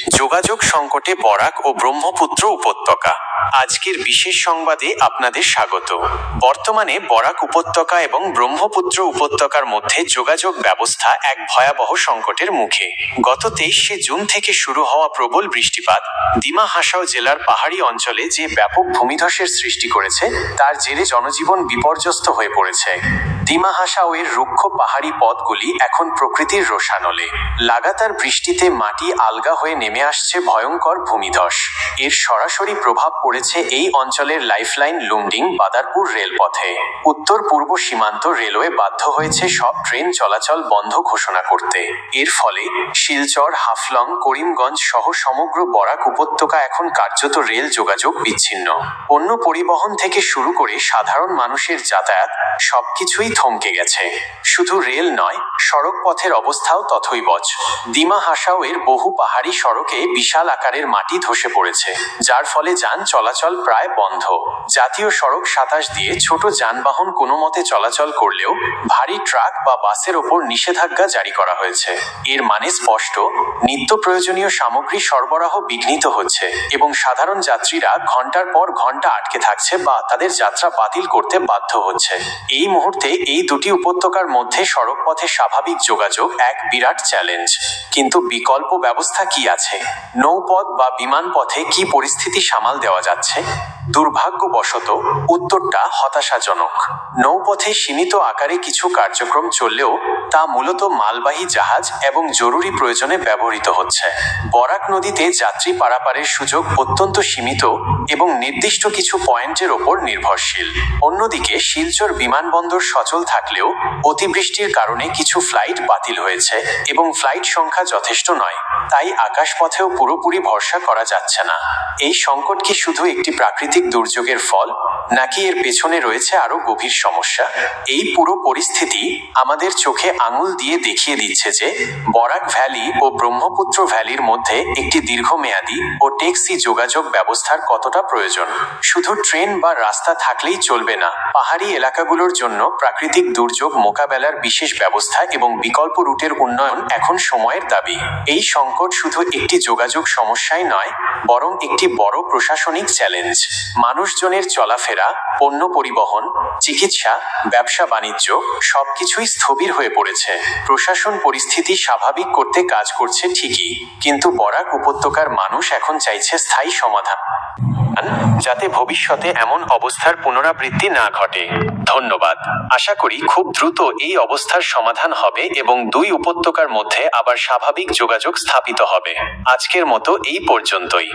যোগাযোগ সংকটে বরাক ও ব্রহ্মপুত্র উপত্যকা। আজকের বিশেষ সংবাদে আপনাদের স্বাগত। বর্তমানে বরাক উপত্যকা এবং ব্রহ্মপুত্র উপত্যকার মধ্যে যোগাযোগ ব্যবস্থা এক ভয়াবহ সংকটের মুখে। গত 23শে জুন থেকে শুরু হওয়া প্রবল বৃষ্টিপাত দিমা হাসাও জেলার পাহাড়ি অঞ্চলে যে ব্যাপক ভূমিধসের সৃষ্টি করেছে তার জেরে জনজীবন বিপর্যস্ত হয়ে পড়েছে। দিমা হাসাও এর রুক্ষ পাহাড়ি পথগুলি এখন প্রকৃতির রোষানলে। লাগাতার বৃষ্টিতে মাটি আলগা হয়ে নেমে আসছে ভয়ঙ্কর ভূমিধস। এর সরাসরি প্রভাব পড়েছে এই অঞ্চলের লাইফলাইন লুমডিং বাদারপুর রেলপথে। উত্তর পূর্ব সীমান্ত রেলওয়ে বাধ্য হয়েছে সব ট্রেন চলাচল বন্ধ ঘোষণা করতে। এর ফলে শিলচর, হাফলং, করিমগঞ্জ সহ সমগ্র বরাক উপত্যকা এখন কার্যত রেল যোগাযোগ বিচ্ছিন্ন। পণ্য পরিবহন থেকে শুরু করে সাধারণ মানুষের যাতায়াত সবকিছুই থমকে গেছে। শুধু রেল নয়, সড়ক পথের অবস্থাও তথৈবচ। দিমা হাসাও এর বহু পাহাড়ি সড়কে বিশাল আকারের মাটি ধসে পড়েছে, যার ফলে যান চলাচল প্রায় বন্ধ। জাতীয় সড়ক 27 দিয়ে ছোট যানবাহন কোনো মতে চলাচল করলেও ভারী ট্রাক বা বাসের ওপর নিষেধাজ্ঞা জারি করা হয়েছে। এর মানে স্পষ্ট, নিত্য প্রয়োজনীয় সামগ্রী সরবরাহ বিঘ্নিত হচ্ছে এবং সাধারণ যাত্রীরা ঘন্টার পর ঘন্টা আটকে থাকছে বা তাদের যাত্রা বাতিল করতে বাধ্য হচ্ছে। এই মুহূর্তে এই দুটি উপত্যকার মধ্যে সড়কপথে স্বাভাবিক যোগাযোগ এক বিরাট চ্যালেঞ্জ। কিন্তু বিকল্প ব্যবস্থা কি আছে? নৌপথ বা বিমান পথে কি পরিস্থিতি সামাল দেওয়া যাচ্ছে? দুর্ভাগ্যবশত উত্তরটা হতাশাজনক। নৌপথে সীমিত আকারে কিছু কার্যক্রম চললেও তা মূলত মালবাহী জাহাজ এবং জরুরি প্রয়োজনে ব্যবহৃত হচ্ছে। বরাক নদীতে যাত্রী পারাপারের সুযোগ অত্যন্ত সীমিত এবং নির্দিষ্ট কিছু পয়েন্টের ওপর নির্ভরশীল। অন্যদিকে শিলচর বিমানবন্দর সচল থাকলেও অতিবৃষ্টির কারণে কিছু ফ্লাইট বাতিল হয়েছে এবং ফ্লাইট সংখ্যা যথেষ্ট নয়, তাই আকাশপথেও পুরোপুরি ভরসা করা যাচ্ছে না। এই সংকট কি শুধু একটি প্রাকৃতিক দুর্যোগের ফল, নাকি এর পেছনে রয়েছে আরো গভীর সমস্যা? এই পুরো পরিস্থিতি আমাদের চোখে আঙুল দিয়ে দেখিয়ে দিচ্ছে যে বরাক ভ্যালি ও ব্রহ্মপুত্র ভ্যালির মধ্যে একটি দীর্ঘমেয়াদী ও টেকসই যোগাযোগ ব্যবস্থার কতটা প্রয়োজন। শুধু ট্রেন বা রাস্তা থাকলেই চলবে না, পাহাড়ি এলাকাগুলোর জন্য প্রাকৃতিক দুর্যোগ মোকাবেলার বিশেষ ব্যবস্থা এবং বিকল্প রুটের উন্নয়ন এখন সময়ের দাবি। এই সংকট শুধু একটি যোগাযোগ সমস্যাই নয়, বরং একটি বড় প্রশাসনিক চ্যালেঞ্জ। মানুষজনের চলাফেরা, পণ্য পরিবহন, চিকিৎসা, ব্যবসা বাণিজ্য সবকিছুই স্থবির হয়ে পড়েছে। প্রশাসন পরিস্থিতি স্বাভাবিক করতে কাজ করছে ঠিকই, কিন্তু বরাক উপত্যকার মানুষ এখন চাইছে স্থায়ী সমাধান, যাতে ভবিষ্যতে এমন অবস্থার পুনরাবৃত্তি না ঘটে। ধন্যবাদ। আশা করি খুব দ্রুত এই অবস্থার সমাধান হবে এবং দুই উপত্যকার মধ্যে আবার স্বাভাবিক যোগাযোগ স্থাপিত হবে। আজকের মতো এই পর্যন্তই।